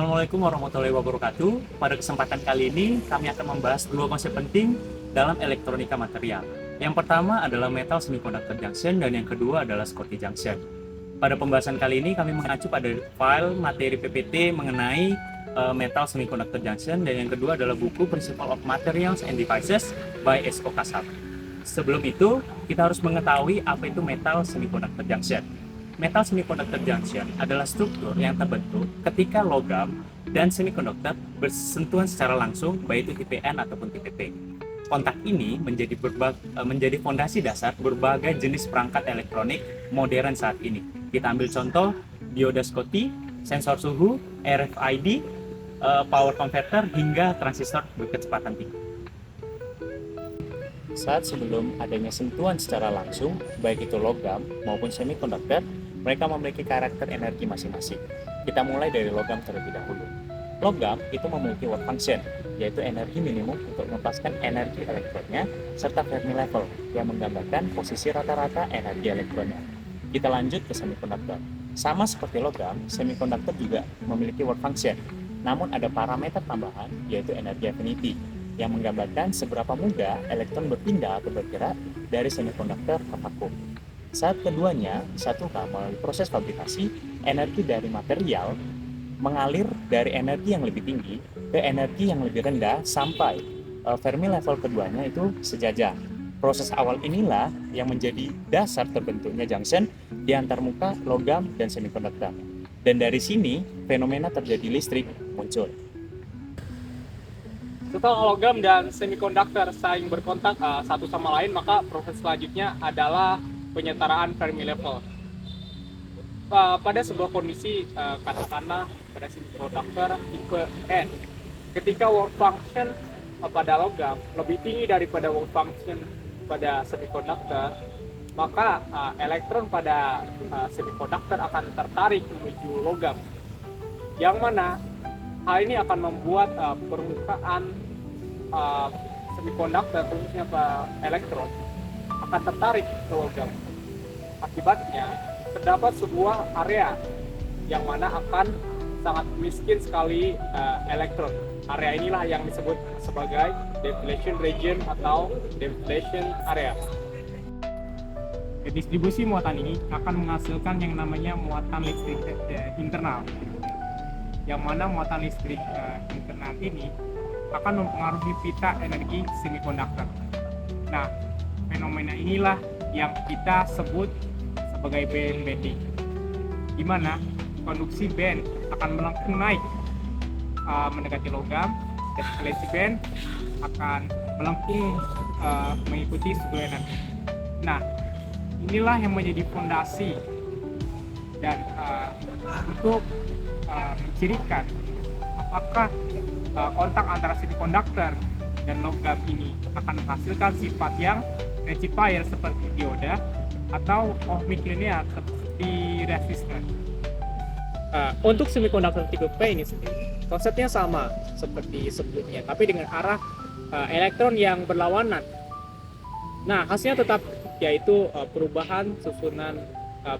Assalamualaikum warahmatullahi wabarakatuh. Pada kesempatan kali ini, kami akan membahas dua konsep penting dalam elektronika material. Yang pertama adalah metal semiconductor junction dan yang kedua adalah Schottky junction. Pada pembahasan kali ini, kami mengacu pada file materi PPT mengenai metal semiconductor junction dan yang kedua adalah buku Principle of Materials and Devices by S.O. Kasab. Sebelum itu, kita harus mengetahui apa itu metal semiconductor junction. Metal semiconductor junction adalah struktur yang terbentuk ketika logam dan semikonduktor bersentuhan secara langsung, baik itu tipe N ataupun tipe P. Kontak ini menjadi fondasi dasar berbagai jenis perangkat elektronik modern saat ini. Kita ambil contoh dioda Schottky, sensor suhu, RFID, power converter, hingga transistor berkecepatan tinggi. Saat sebelum adanya sentuhan secara langsung, baik itu logam maupun semikonduktor, mereka memiliki karakter energi masing-masing. Kita mulai dari logam terlebih dahulu. Logam itu memiliki work function, yaitu energi minimum untuk melepaskan energi elektronnya, serta Fermi level yang menggambarkan posisi rata-rata energi elektronnya. Kita lanjut ke semikonduktor. Sama seperti logam, semikonduktor juga memiliki work function, namun ada parameter tambahan, yaitu energi affinity, yang menggambarkan seberapa mudah elektron berpindah atau bergerak dari semikonduktor ke vakum. Saat keduanya disatukan melalui proses fabrikasi, energi dari material mengalir dari energi yang lebih tinggi ke energi yang lebih rendah sampai Fermi level keduanya itu sejajar. Proses awal inilah yang menjadi dasar terbentuknya junction di antar muka logam dan semikonduktor. Dan dari sini fenomena terjadi listrik muncul. Setelah logam dan semikonduktor saling berkontak satu sama lain, maka proses selanjutnya adalah penyetaraan Fermi level. Pada sebuah kondisi, katakanlah pada semikonduktor tipe N, ketika work function pada logam lebih tinggi daripada work function pada semikonduktor, maka elektron pada semikonduktor akan tertarik menuju logam, yang mana hal ini akan membuat permukaan semikonduktor, khususnya elektron, akan tertarik ke logam. Akibatnya terdapat sebuah area yang mana akan sangat miskin sekali elektron. Area inilah yang disebut sebagai depletion region atau depletion area. Distribusi muatan ini akan menghasilkan yang namanya muatan listrik internal, yang mana muatan listrik internal ini akan mempengaruhi pita energi semikonduktor. Nah, fenomena inilah yang kita sebut sebagai band bending, di mana konduksi band akan melengkung naik mendekati logam, dan valensi band akan melengkung mengikuti suku energi. Nah, inilah yang menjadi fondasi dan untuk mencirikan apakah kontak antara semikonduktor dan logam ini akan menghasilkan sifat yang rectifier seperti dioda atau ohmic linear seperti resistor. Untuk semikonduktor tipe P ini sendiri, konsepnya sama seperti sebelumnya, tapi dengan arah elektron yang berlawanan. Nah, hasilnya tetap yaitu perubahan susunan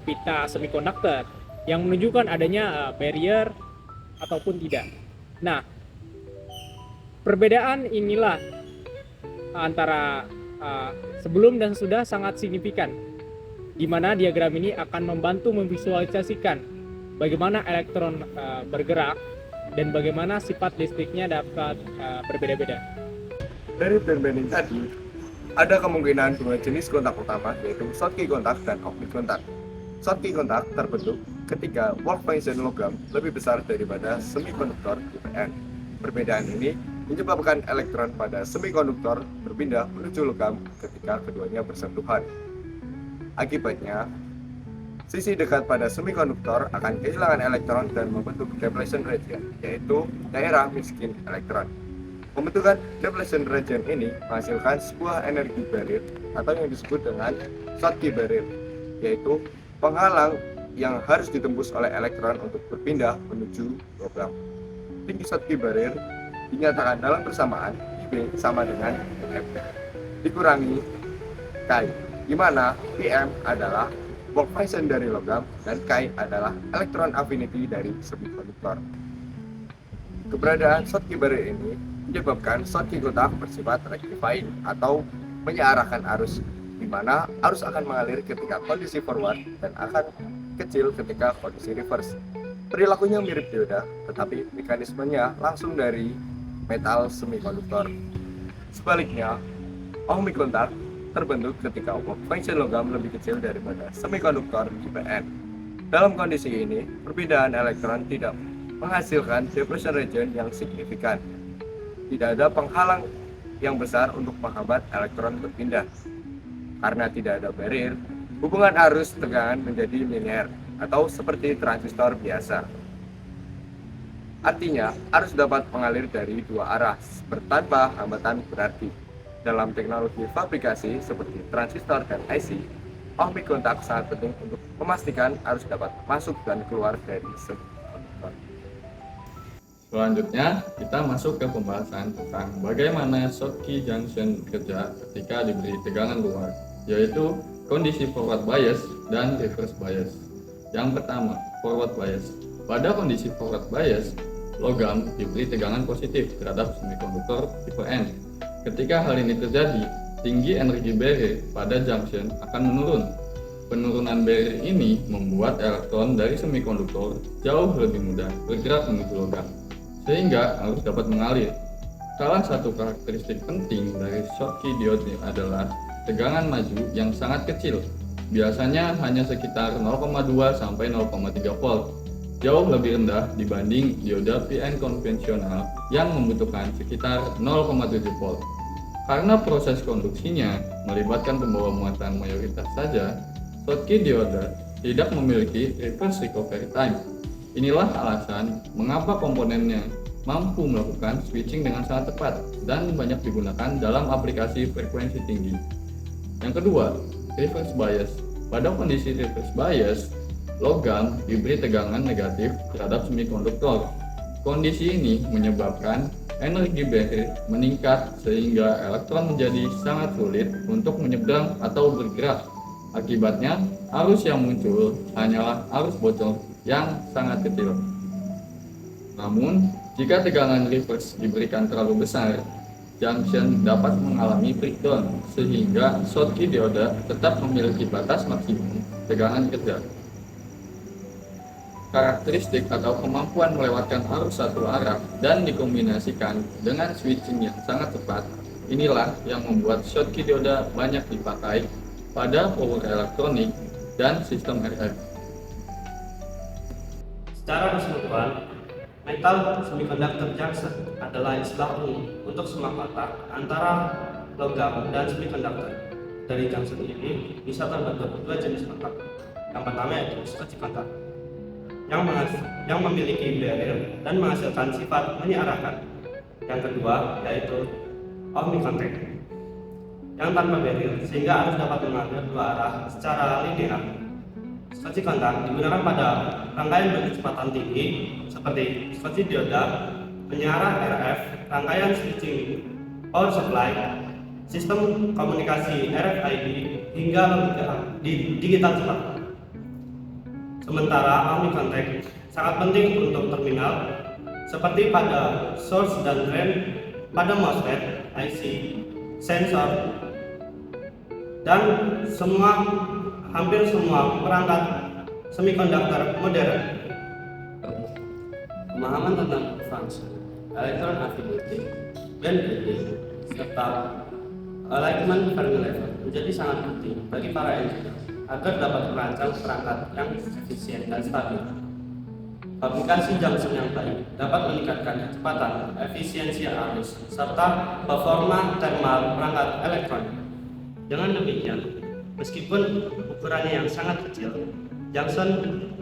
pita semikonduktor yang menunjukkan adanya barrier ataupun tidak. Nah, perbedaan inilah antara sebelum dan sudah sangat signifikan, di mana diagram ini akan membantu memvisualisasikan bagaimana elektron bergerak dan bagaimana sifat listriknya dapat berbeda-beda. Dari band bending tadi, ada kemungkinan dua jenis kontak utama, yaitu Schottky kontak dan ohmic kontak. Schottky kontak terbentuk ketika work function logam lebih besar daripada semikonduktor tipe N. Perbedaan ini menyebabkan elektron pada semikonduktor berpindah menuju logam ketika keduanya bersentuhan. Akibatnya, sisi dekat pada semikonduktor akan kehilangan elektron dan membentuk depletion region, yaitu daerah miskin elektron. Pembentukan depletion region ini menghasilkan sebuah energi barrier atau yang disebut dengan Schottky barrier, yaitu penghalang yang harus ditembus oleh elektron untuk berpindah menuju logam. Tinggi Schottky barrier dinyatakan dalam persamaan IB sama dengan PM dikurangi Chi, di mana PM adalah work function dari logam dan Chi adalah elektron affinity dari semikonduktor. Keberadaan Schottky barrier ini menyebabkan Schottky kontak bersifat rectifying atau menyearahkan arus, di mana arus akan mengalir ketika kondisi forward dan akan kecil ketika kondisi reverse. Perilakunya mirip dioda, tetapi mekanismenya langsung dari metal semikonduktor. Sebaliknya, ohmic kontak terbentuk ketika work function logam lebih kecil daripada semikonduktor IPN. Dalam kondisi ini, perbedaan elektron tidak menghasilkan depression region yang signifikan. Tidak ada penghalang yang besar untuk menghambat elektron berpindah. Karena tidak ada barrier, hubungan arus tegangan menjadi linear atau seperti transistor biasa. Artinya, arus dapat mengalir dari dua arah tanpa hambatan berarti. Dalam teknologi fabrikasi seperti transistor dan IC, ohmic kontak sangat penting untuk memastikan arus dapat masuk dan keluar dari semikonduktor. Selanjutnya, kita masuk ke pembahasan tentang bagaimana Schottky junction bekerja ketika diberi tegangan luar, yaitu kondisi forward bias dan reverse bias. Yang pertama, forward bias. Pada kondisi forward bias, logam diberi tegangan positif terhadap semikonduktor tipe N. Ketika hal ini terjadi, tinggi energi barrier pada junction akan menurun. Penurunan barrier ini membuat elektron dari semikonduktor jauh lebih mudah bergerak menuju logam, sehingga arus dapat mengalir. Salah satu karakteristik penting dari Schottky diode adalah tegangan maju yang sangat kecil, biasanya hanya sekitar 0,2 sampai 0,3 volt, jauh lebih rendah dibanding dioda PN konvensional yang membutuhkan sekitar 0,7 volt. Karena proses konduksinya melibatkan pembawa muatan mayoritas saja, Schottky diode tidak memiliki reverse recovery time. Inilah alasan mengapa komponennya mampu melakukan switching dengan sangat tepat dan banyak digunakan dalam aplikasi frekuensi tinggi. Yang kedua, reverse bias. Pada kondisi reverse bias, logam diberi tegangan negatif terhadap semikonduktor. Kondisi ini menyebabkan energi barrier meningkat sehingga elektron menjadi sangat sulit untuk menyeberang atau bergerak. Akibatnya, arus yang muncul hanyalah arus bocor yang sangat kecil. Namun, jika tegangan reverse diberikan terlalu besar, junction dapat mengalami breakdown sehingga Schottky diode tetap memiliki batas maksimum tegangan kerja. Karakteristik atau kemampuan melewatkan arus satu arah dan dikombinasikan dengan switching yang sangat cepat, inilah yang membuat Schottky diode banyak dipakai pada power elektronik dan sistem RF. Secara keseluruhan, metal semiconductor junction adalah istilah umum untuk semua kontak antara logam dan semiconductor. Dari junction ini bisa terbentuk dua jenis kontak. Yang pertama yaitu Schottky kontak, yang memiliki barrier dan menghasilkan sifat menyearahkan. Yang kedua yaitu ohmic contact, yang tanpa barrier sehingga arus dapat mengalir dua arah secara linear. Schottky kontak digunakan pada rangkaian berkecepatan tinggi seperti Schottky diode, penyiaran RF, rangkaian switching power supply, sistem komunikasi RFID, hingga logika di digital cepat. Sementara ohmic contact sangat penting untuk terminal seperti pada source dan drain, pada MOSFET, IC, sensor, dan hampir semua perangkat semikonduktor modern. Pemahaman tentang function, electron affinity, band breaking, serta alignment Fermi level menjadi sangat penting bagi para engineer agar dapat merancang perangkat yang efisien dan stabil. Aplikasi junction yang baik dapat meningkatkan kecepatan, efisiensi arus, serta performa thermal perangkat elektronik. Dengan demikian, meskipun ukurannya yang sangat kecil, junction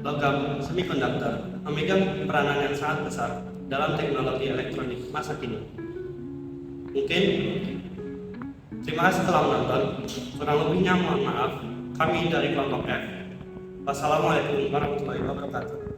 logam semikonduktor memegang peranan yang sangat besar dalam teknologi elektronik masa kini. Mungkin terima kasih telah menonton. Kurang lebihnya mohon maaf. Kami dari kelompok F. Wassalamualaikum warahmatullahi wabarakatuh.